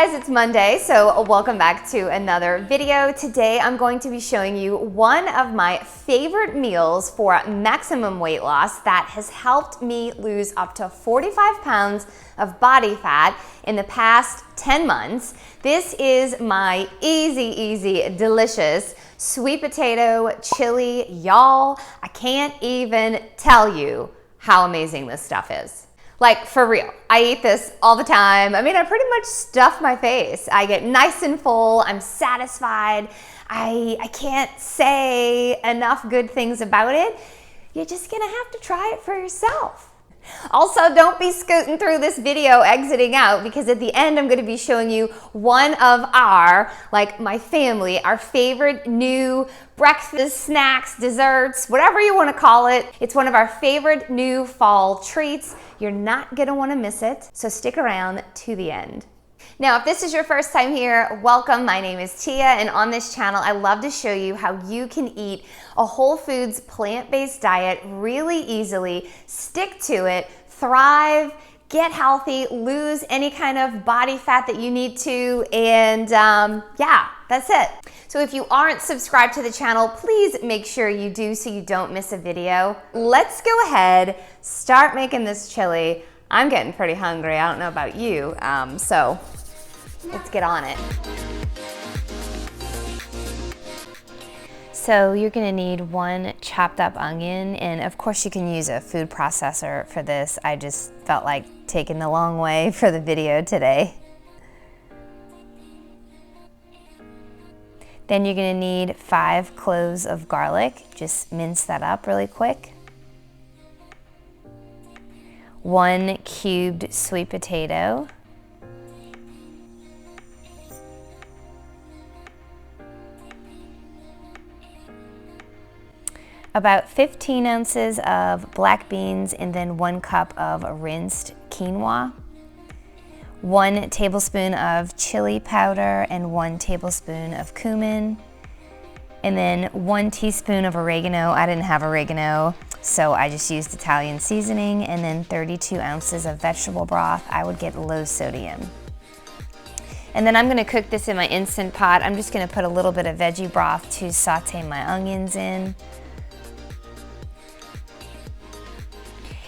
guys, it's Monday, so welcome back to another video. Today I'm going to be showing you one of my favorite meals for maximum weight loss that has helped me lose up to 45 pounds of body fat in the past 10 months. This is my easy, delicious sweet potato chili. Y'all, I can't even tell you how amazing this stuff is. Like, for real, I eat this all the time. I mean, I pretty much stuff my face. I get nice and full, I'm satisfied. I can't say enough good things about it. You're just gonna have to try it for yourself. Also, don't be scooting through this video exiting out, because at the end I'm going to be showing you one of my family, our favorite new breakfast, snacks, desserts, whatever you want to call it. It's one of our favorite new fall treats. You're not going to want to miss it, so stick around to the end. Now, if this is your first time here, welcome. My name is Tia, and on this channel, I love to show you how you can eat a whole foods, plant-based diet really easily, stick to it, thrive, get healthy, lose any kind of body fat that you need to, and yeah, that's it. So if you aren't subscribed to the channel, please make sure you do so you don't miss a video. Let's go ahead, start making this chili. I'm getting pretty hungry. I don't know about you, so let's get on it. So you're gonna need one chopped up onion, and of course you can use a food processor for this. I just felt like taking the long way for the video today. Then you're gonna need 5 cloves of garlic. Just mince that up really quick. 1 cubed sweet potato. About 15 ounces of black beans, and then 1 cup of rinsed quinoa. 1 tablespoon of chili powder and 1 tablespoon of cumin. And then 1 teaspoon of oregano. I didn't have oregano, so I just used Italian seasoning, and then 32 ounces of vegetable broth. I would get low sodium. And then I'm gonna cook this in my Instant Pot. I'm just gonna put a little bit of veggie broth to saute my onions in.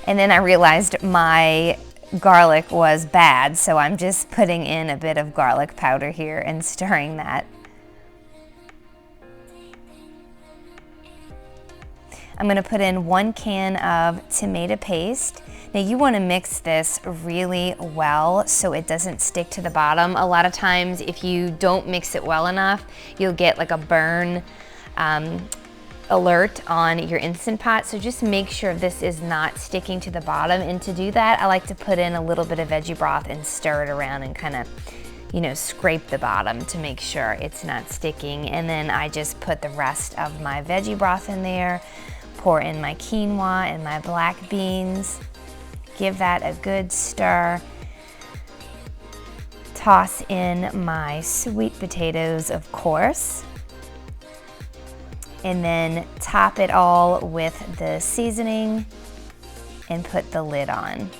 And then I realized my garlic was bad, so I'm just putting in a bit of garlic powder here and stirring that. I'm gonna put in 1 can of tomato paste. Now you wanna mix this really well so it doesn't stick to the bottom. A lot of times if you don't mix it well enough, you'll get like a burn alert on your Instant Pot, so just make sure this is not sticking to the bottom. And to do that, I like to put in a little bit of veggie broth and stir it around and kind of, you know, scrape the bottom to make sure it's not sticking. And then I just put the rest of my veggie broth in there, pour in my quinoa and my black beans, give that a good stir, toss in my sweet potatoes, of course, and then top it all with the seasoning and put the lid on.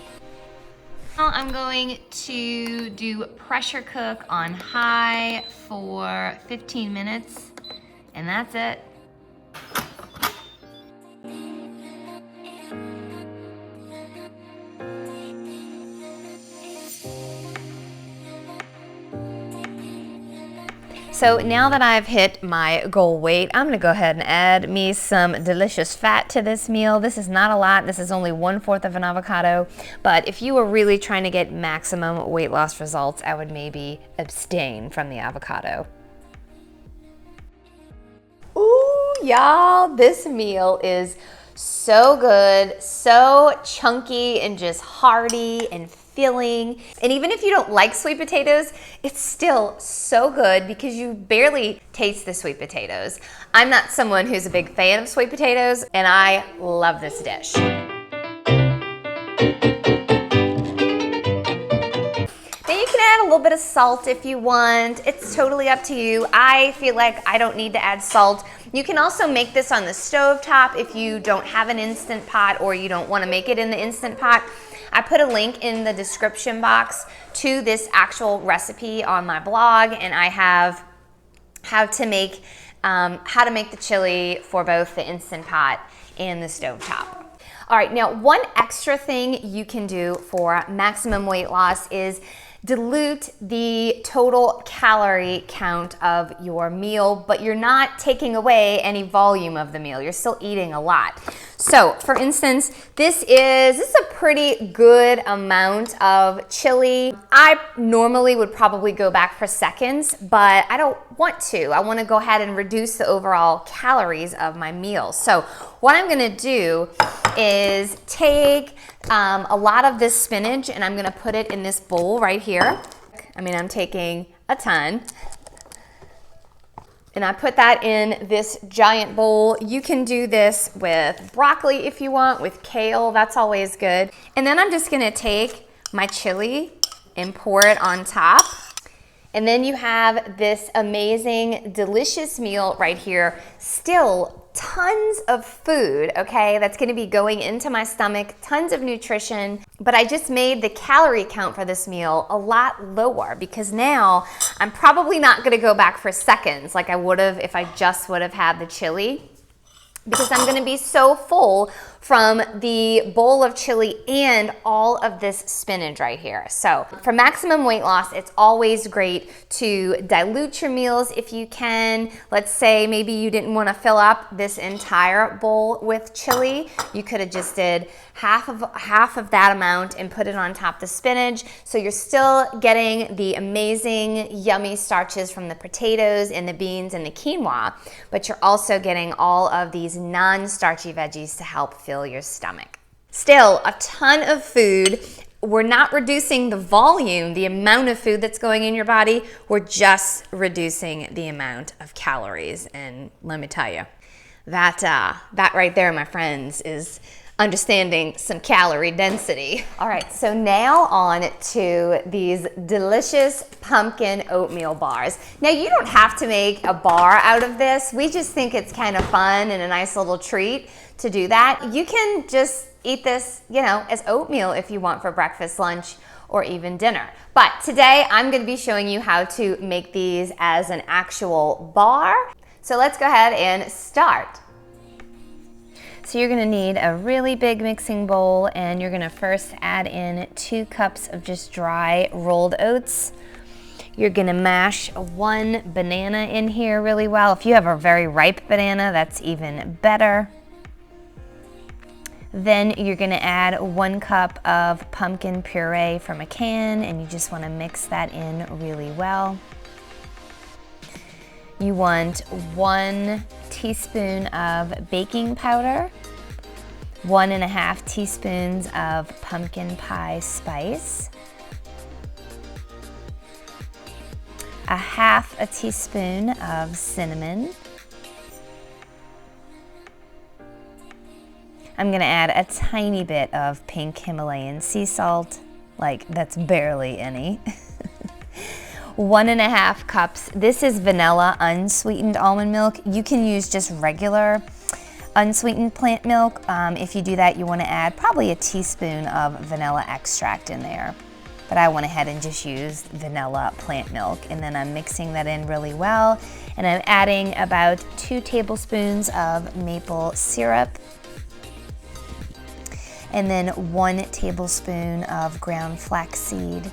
Now I'm going to do pressure cook on high for 15 minutes, and that's it. So now that I've hit my goal weight, I'm gonna go ahead and add me some delicious fat to this meal. This is not a lot, this is only 1/4 of an avocado, but if you were really trying to get maximum weight loss results, I would maybe abstain from the avocado. Ooh, y'all, this meal is so good, so chunky and just hearty and filling. And even if you don't like sweet potatoes, it's still so good because you barely taste the sweet potatoes. I'm not someone who's a big fan of sweet potatoes, and I love this dish. Add a little bit of salt if you want. It's totally up to you. I feel like I don't need to add salt. You can also make this on the stove top if you don't have an Instant Pot or you don't want to make it in the Instant Pot. I put a link in the description box to this actual recipe on my blog, and I have how to make the chili for both the Instant Pot and the stovetop. All right, now one extra thing you can do for maximum weight loss is dilute the total calorie count of your meal, but you're not taking away any volume of the meal. You're still eating a lot. So for instance, this is a pretty good amount of chili. I normally would probably go back for seconds, but I don't want to. I want to go ahead and reduce the overall calories of my meal. So what I'm going to do is take a lot of this spinach and I'm going to put it in this bowl right here. I'm taking a ton. And I put that in this giant bowl. You can do this with broccoli if you want, with kale, that's always good. And then I'm just gonna take my chili and pour it on top. And then you have this amazing, delicious meal right here. Still tons of food, okay, that's gonna be going into my stomach, tons of nutrition, but I just made the calorie count for this meal a lot lower because now I'm probably not gonna go back for seconds like I would have if I just would have had the chili, because I'm gonna be so full from the bowl of chili and all of this spinach right here. So for maximum weight loss, it's always great to dilute your meals if you can. Let's say maybe you didn't want to fill up this entire bowl with chili. You could have just did half of that amount and put it on top of the spinach. So you're still getting the amazing, yummy starches from the potatoes and the beans and the quinoa, but you're also getting all of these non-starchy veggies to help fill your stomach. Still, a ton of food. We're not reducing the volume, the amount of food that's going in your body. We're just reducing the amount of calories. And let me tell you, that right there, my friends, is understanding some calorie density. All right, so now on to these delicious pumpkin oatmeal bars. Now you don't have to make a bar out of this. We just think it's kind of fun and a nice little treat to do that. You can just eat this, as oatmeal if you want for breakfast, lunch, or even dinner. But today I'm gonna be showing you how to make these as an actual bar. So let's go ahead and start. So you're gonna need a really big mixing bowl, and you're gonna first add in 2 cups of just dry rolled oats. You're gonna mash 1 banana in here really well. If you have a very ripe banana, that's even better. Then you're gonna add 1 cup of pumpkin puree from a can, and you just wanna mix that in really well. You want 1 teaspoon of baking powder, 1.5 teaspoons of pumpkin pie spice, 1/2 teaspoon of cinnamon. I'm gonna add a tiny bit of pink Himalayan sea salt, like that's barely any. 1.5 cups. This is vanilla unsweetened almond milk. You can use just regular unsweetened plant milk. If you do that, you want to add probably a teaspoon of vanilla extract in there. But I went ahead and just used vanilla plant milk. And then I'm mixing that in really well. And I'm adding about 2 tablespoons of maple syrup. And then 1 tablespoon of ground flaxseed.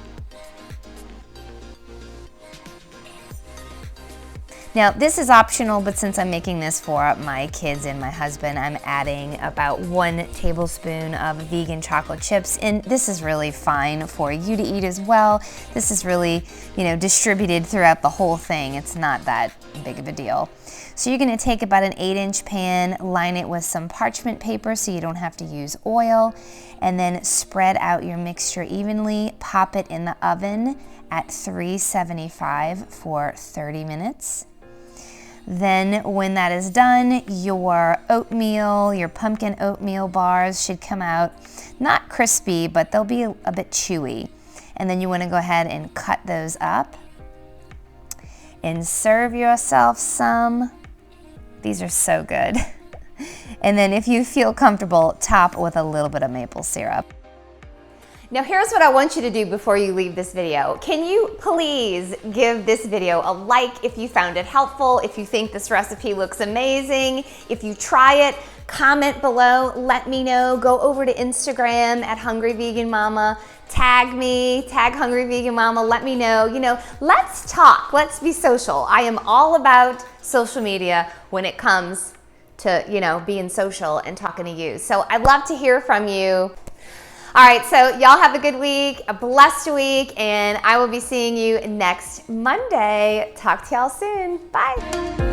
Now this is optional, but since I'm making this for my kids and my husband, I'm adding about 1 tablespoon of vegan chocolate chips, and this is really fine for you to eat as well. This is really, distributed throughout the whole thing. It's not that big of a deal. So you're gonna take about an 8-inch pan, line it with some parchment paper so you don't have to use oil, and then spread out your mixture evenly, pop it in the oven at 375 for 30 minutes. Then when that is done, your oatmeal, your pumpkin oatmeal bars should come out not crispy, but they'll be a bit chewy. And then you want to go ahead and cut those up and serve yourself some. These are so good. And then if you feel comfortable, top with a little bit of maple syrup. Now here's what I want you to do before you leave this video. Can you please give this video a like if you found it helpful, if you think this recipe looks amazing, if you try it, comment below, let me know. Go over to Instagram at Hungry Vegan Mama, tag me, tag Hungry Vegan Mama, let me know. You know, let's talk, let's be social. I am all about social media when it comes to, you know, being social and talking to you. So I'd love to hear from you. All right, so y'all have a good week, a blessed week, and I will be seeing you next Monday. Talk to y'all soon. Bye.